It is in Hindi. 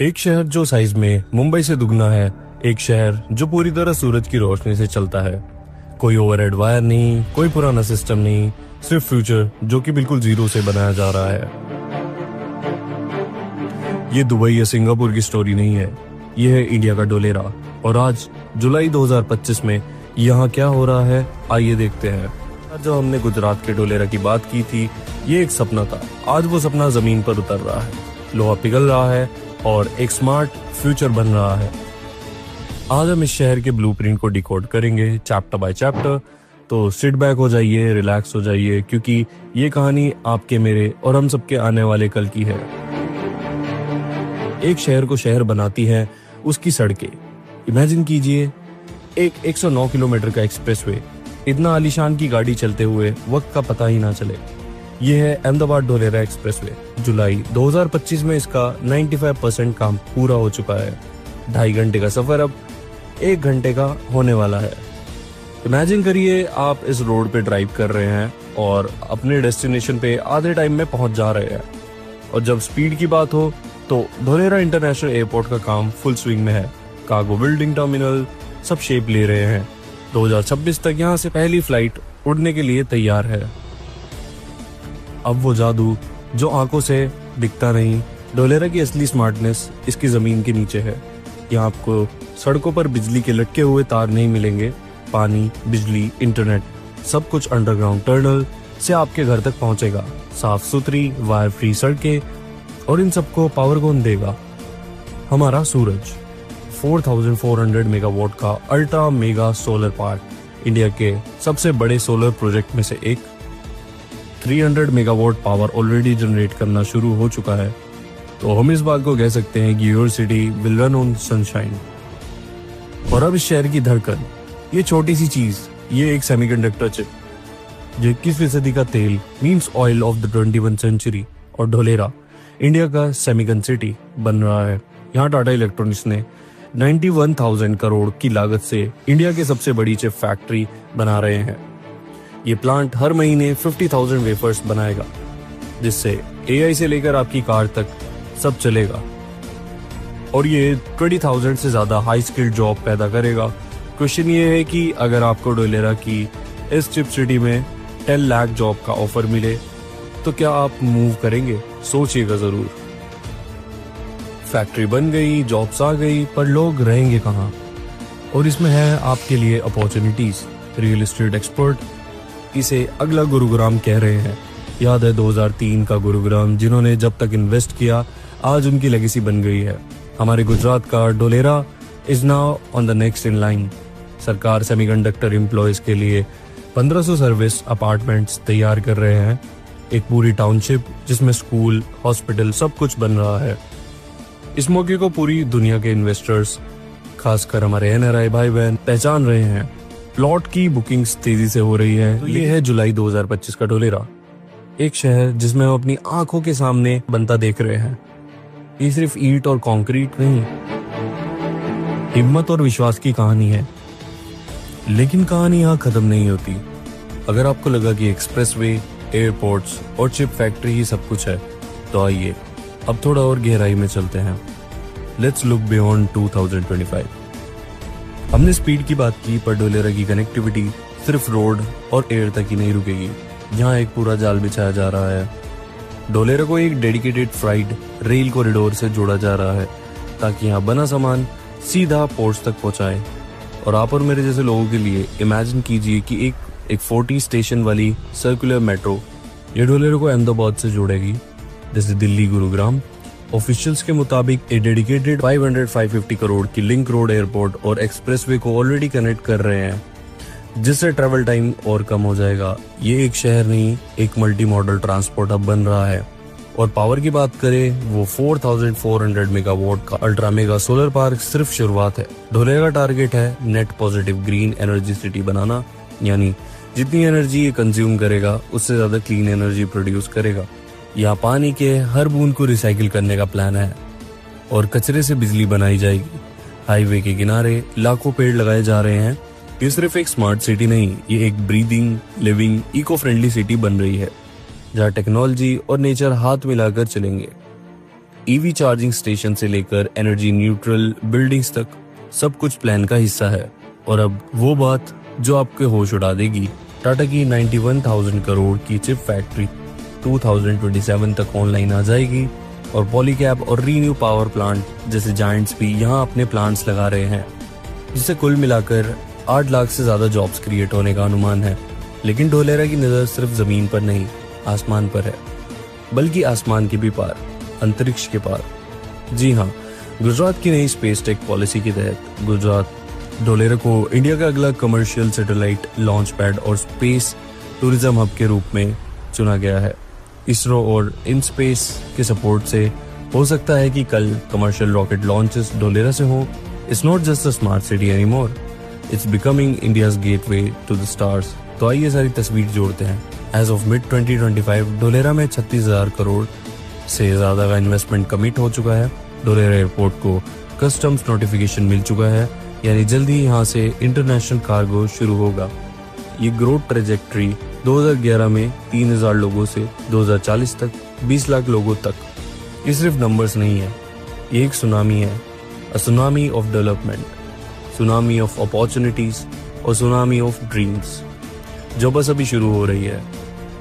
एक शहर जो साइज में मुंबई से दुगना है, एक शहर जो पूरी तरह सूरज की रोशनी से चलता है। कोई ओवरहेड वायर नहीं, कोई पुराना सिस्टम नहीं, सिर्फ फ्यूचर जो कि बिल्कुल जीरो से बनाया जा रहा है। ये दुबई या सिंगापुर की स्टोरी नहीं है, ये है इंडिया का डोलेरा। और आज जुलाई 2025 में यहाँ क्या हो रहा है, आइए देखते हैं। जब हमने गुजरात के डोलेरा की बात की थी, ये एक सपना था। आज वो सपना जमीन पर उतर रहा है, लोहा पिघल रहा है और एक स्मार्ट फ्यूचर बन रहा है। आज हम इस शहर के ब्लूप्रिंट को डिकोड करेंगे चैप्टर बाय चैप्टर। तो सिट बैक हो जाइए, रिलैक्स हो जाइए, क्योंकि ये कहानी आपके, मेरे और हम सबके आने वाले कल की है। एक शहर को शहर बनाती है उसकी सड़कें। इमेजिन कीजिए एक 109 किलोमीटर का एक्सप्रेसवे, इतना आलीशान की गाड़ी चलते हुए वक्त का पता ही ना चले। ये है अहमदाबाद डोलेरा एक्सप्रेसवे। जुलाई 2025 में इसका 95% काम पूरा हो चुका है। 2.5 घंटे का सफर अब 1 घंटे का होने वाला है। इमेजिन करिए आप इस रोड पे ड्राइव कर रहे हैं और अपने डेस्टिनेशन पे आधे टाइम में पहुंच जा रहे हैं। और जब स्पीड की बात हो तो डोलेरा इंटरनेशनल एयरपोर्ट का काम फुल स्विंग में है। कार्गो बिल्डिंग, टर्मिनल सब शेप ले रहे हैं। 2026 तक यहाँ से पहली फ्लाइट उड़ने के लिए तैयार है। अब वो जादू जो आंखों से दिखता नहीं, डोलेरा की असली स्मार्टनेस इसकी जमीन के नीचे है। यहाँ आपको सड़कों पर बिजली के लटके हुए तार नहीं मिलेंगे। पानी, बिजली, इंटरनेट सब कुछ अंडरग्राउंड टनल से आपके घर तक पहुंचेगा। साफ सुथरी वायर फ्री सड़कें, और इन सबको पावर कौन देगा? हमारा सूरज। 4400 मेगावाट का ultra mega solar park, India के सबसे बड़े सोलर प्रोजेक्ट में से एक। 300 मेगावाट पावर ऑलरेडी जनरेट करना शुरू हो चुका है। तो हम इस बात को कह सकते हैं कि your city will run on sunshine. और अब इस शहर की धड़कन, ये छोटी सी चीज, ये एक सेमीकंडक्टर चिप जो 21वीं सदी का तेल means oil of the 21st century. और डोलेरा इंडिया का सेमीकन सिटी बन रहा है। यहाँ टाटा इलेक्ट्रॉनिक्स ने 91,000 करोड़ की लागत से इंडिया की सबसे बड़ी चिप फैक्ट्री बना रहे हैं। ये प्लांट हर महीने 50,000 वेफर्स बनाएगा, जिससे एआई से लेकर आपकी कार तक सब चलेगा। और ये 20,000 से ज्यादा हाई स्किल्ड जॉब पैदा करेगा। क्वेश्चन ये है कि अगर आपको डोलेरा की इस चिप सिटी में 10 लाख जॉब का ऑफर मिले तो क्या आप मूव करेंगे? सोचिएगा जरूर। फैक्ट्री बन गई, जॉब्स आ गई, पर लोग रहेंगे कहाँ? और इसमें है आपके लिए अपॉर्चुनिटीज। रियल एस्टेट एक्सपर्ट इसे अगला गुरुग्राम कह रहे हैं। याद है 2003 का गुरुग्राम, जिन्होंने जब तक इन्वेस्ट किया आज उनकी लेगेसी बन गई है। हमारे गुजरात का Dholera is now on the next in line. सरकार सेमीकंडक्टर एम्प्लॉयज के लिए 1500 सर्विस अपार्टमेंट्स तैयार कर रहे हैं। एक पूरी टाउनशिप जिसमें स्कूल, हॉस्पिटल सब कुछ बन रहा है। इस मौके को पूरी दुनिया के इन्वेस्टर्स, खासकर हमारे एनआरआई भाई बहन पहचान रहे हैं। प्लॉट की बुकिंग्स तेजी से हो रही है। तो ये है जुलाई 2025 का डोलेरा, एक शहर जिसमें हम अपनी आंखों के सामने बनता देख रहे हैं। ये सिर्फ ईंट और कंक्रीट नहीं, हिम्मत और विश्वास की कहानी है। लेकिन कहानी यहाँ खत्म नहीं होती। अगर आपको लगा कि एक्सप्रेसवे, एयरपोर्ट्स और चिप फैक्ट्री ही सब कुछ है, तो आइए अब थोड़ा और गहराई में चलते हैं। Let's look beyond 2025। हमने स्पीड की बात की, पर डोलेरा की कनेक्टिविटी सिर्फ रोड और एयर तक ही नहीं रुकेगी। यहाँ एक पूरा जाल बिछाया जा रहा है। डोलेरा को एक डेडिकेटेड फ्राइट रेल कॉरिडोर से जोड़ा जा रहा है, ताकि यहाँ बना सामान सीधा पोर्ट्स तक पहुंचाए। और आप और मेरे जैसे लोगों के लिए इमेजिन कीजिए कि एक 40 स्टेशन वाली सर्कुलर मेट्रो ये डोलेरा को अहमदाबाद से जोड़ेगी, जैसे दिल्ली गुरुग्राम। ऑफिशियल्स के मुताबिक ये डेडिकेटेड 550 करोड़ की लिंक रोड, एयरपोर्ट और एक्सप्रेसवे को ऑलरेडी कनेक्ट कर रहे हैं, जिससे ट्रेवल टाइम और कम हो जाएगा। ये एक शहर नहीं, एक मल्टी मॉडल ट्रांसपोर्ट हब बन रहा है। और पावर की बात करें, वो 4400 मेगावाट का अल्ट्रा मेगा सोलर पार्क सिर्फ शुरुआत है। डोलेरा का टारगेट है net positive green energy city बनाना, यानी जितनी एनर्जी ये कंज्यूम करेगा उससे ज्यादा क्लीन एनर्जी प्रोड्यूस करेगा। यहाँ पानी के हर बूंद को रिसाइकिल करने का प्लान है और कचरे से बिजली बनाई जाएगी। हाईवे के किनारे लाखों पेड़ लगाए जा रहे हैं। ये सिर्फ एक स्मार्ट सिटी नहीं, ये एक breathing, living, eco friendly city बन रही है, जहाँ टेक्नोलॉजी और नेचर हाथ मिलाकर चलेंगे। ईवी चार्जिंग स्टेशन से लेकर एनर्जी न्यूट्रल बिल्डिंग्स तक सब कुछ प्लान का हिस्सा है। और अब वो बात जो आपके होश उड़ा देगी, टाटा की 91,000 करोड़ की चिप फैक्ट्री 2027 तक ऑनलाइन आ जाएगी और पॉलीकैब और रीन्यू पावर प्लांट जैसे जायंट्स भी यहाँ अपने प्लांट्स लगा रहे हैं, जिससे कुल मिलाकर 8 लाख से ज्यादा जॉब्स क्रिएट होने का अनुमान है। लेकिन ढोलेरा की नजर सिर्फ जमीन पर नहीं, आसमान पर है, बल्कि आसमान के भी पार, अंतरिक्ष के पार। जी हाँ, गुजरात की नई स्पेस टेक पॉलिसी के तहत गुजरात ढोलेरा को इंडिया का अगला कमर्शियल सैटेलाइट लॉन्च पैड और स्पेस टूरिज्म हब के रूप में चुना गया है। इसरो और इन स्पेस के सपोर्ट से हो सकता है कि कल कमर्शियल रॉकेट लॉन्चेस ढोलेरा से हो। It's not just a smart city anymore, it's becoming India's gateway to the stars. तो आइए सारी तस्वीर जोड़ते हैं। एज ऑफ मिड 2025 ढोलेरा में 36,000 करोड़ से ज्यादा का इन्वेस्टमेंट कमिट हो चुका है। ढोलेरा एयरपोर्ट को कस्टम्स नोटिफिकेशन मिल चुका है, यानी जल्दी ही यहाँ से इंटरनेशनल कार्गो शुरू होगा। ये ग्रोथ ट्रेजेक्ट्री 2011 में 3,000 लोगों से 2040 तक 20 लाख लोगों तक, ये सिर्फ नंबर्स नहीं है, ये एक सुनामी है। अ tsunami of development, tsunami of opportunities और सुनामी ऑफ ड्रीम्स, जो बस अभी शुरू हो रही है।